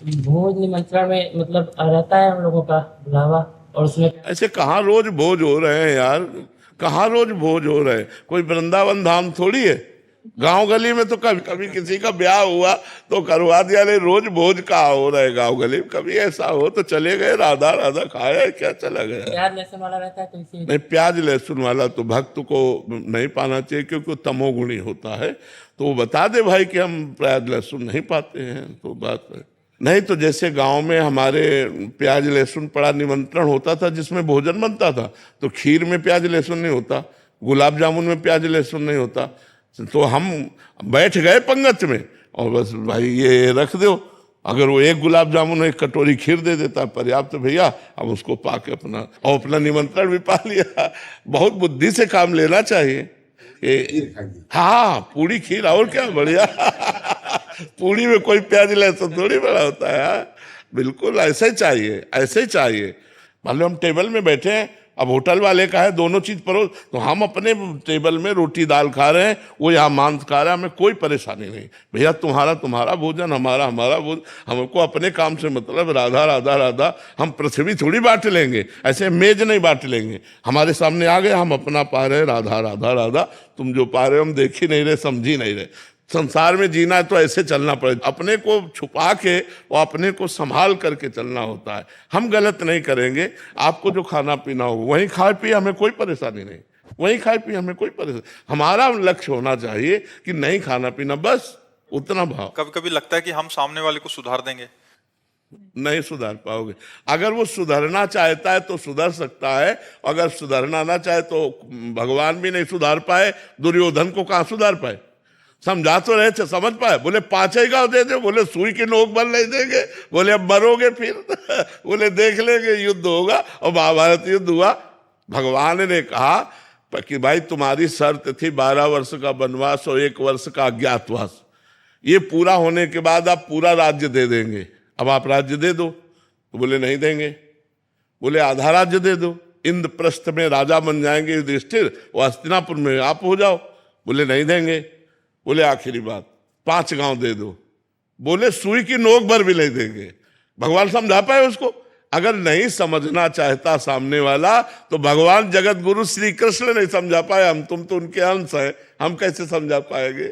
भोज निमंत्रण में मतलब रहता है हम लोगों का बुलावा, और उसमें ऐसे कहाँ रोज भोज हो रहे हैं यार, कहाँ रोज भोज हो रहे हैं? कोई वृंदावन धाम थोड़ी है। गांव गली में तो कभी कभी किसी का ब्याह हुआ तो करवा दिया, ले रोज भोज कहाँ हो रहा है गांव गली में? कभी ऐसा हो तो चले गए, राधा राधा खाया, क्या चला गया? प्याज लहसुन वाला रहता है तो इसी। नहीं, प्याज लहसुन वाला तो भक्त को नहीं पाना चाहिए, क्योंकि वो तमोगुणी होता है। तो वो बता दे भाई कि हम प्याज लहसुन नहीं पाते हैं, तो बात है। नहीं तो जैसे गांव में हमारे प्याज लहसुन पड़ा निमंत्रण होता था जिसमें भोजन बनता था, तो खीर में प्याज लहसुन नहीं होता, गुलाब जामुन में प्याज लहसुन नहीं होता। तो हम बैठ गए पंगत में और बस भाई ये रख दो, अगर वो एक गुलाब जामुन एक कटोरी खीर दे देता पर्याप्त, तो भैया हम उसको पाके अपना और अपना निमंत्रण भी पा लिया। बहुत बुद्धि से काम लेना चाहिए। हाँ, पूरी खीर और क्या बढ़िया। पूरी में कोई प्याज लहसुन थोड़ी बड़ा होता है यार। बिल्कुल ऐसे ही चाहिए, ऐसे ही चाहिए। मान लो हम टेबल में बैठे हैं, अब होटल वाले का है दोनों चीज परोस, तो हम अपने टेबल में रोटी दाल खा रहे हैं, वो यहाँ मांस खा रहा है, हमें कोई परेशानी नहीं। भैया तुम्हारा तुम्हारा भोजन, हमारा हमारा भोजन, हमको अपने काम से मतलब, राधा राधा राधा। हम पृथ्वी थोड़ी बांट लेंगे, ऐसे मेज नहीं बांट लेंगे। हमारे सामने आ गए, हम अपना पा रहे, राधा राधा राधा। तुम जो पा रहे हो हम देख ही नहीं रहे, समझ ही नहीं रहे। संसार में जीना है तो ऐसे चलना पड़ेगा, अपने को छुपा के और अपने को संभाल करके चलना होता है। हम गलत नहीं करेंगे, आपको जो खाना पीना हो वहीं खाए पिए, हमें कोई परेशानी नहीं। वहीं खाए पिए, हमें कोई परेशानी। हमारा लक्ष्य होना चाहिए कि नहीं खाना पीना, बस उतना भाव। कभी कभी लगता है कि हम सामने वाले को सुधार देंगे। नहीं सुधार पाओगे। अगर वो सुधरना चाहता है तो सुधर सकता है, अगर सुधरना ना चाहे तो भगवान भी नहीं सुधार पाए, दुर्योधन को कहाँ सुधार पाए? समझा तो रहे थे, समझ पाए? बोले 5 ही गांव दे दे, बोले सुई की नोक बल नहीं देंगे, बोले अब मरोगे फिर। बोले देख लेंगे, युद्ध होगा। और महाभारत युद्ध हुआ। भगवान ने कहा कि भाई तुम्हारी शर्त थी 12 वर्ष का वनवास और 1 वर्ष का अज्ञातवास, ये पूरा होने के बाद आप पूरा राज्य दे देंगे, अब आप राज्य दे दो। तो बोले नहीं देंगे। बोले आधा राज्य दे दो, इंद्रप्रस्थ में राजा बन जाएंगे युधिष्ठिर, और हस्तिनापुर में आप हो जाओ। बोले नहीं देंगे। बोले आखिरी बात 5 गांव दे दो। बोले सुई की नोक भर भी नहीं देंगे। भगवान समझा पाए उसको? अगर नहीं समझना चाहता सामने वाला तो भगवान जगत गुरु श्री कृष्ण नहीं समझा पाए, हम तुम तो उनके अंश हैं, हम कैसे समझा पाएंगे?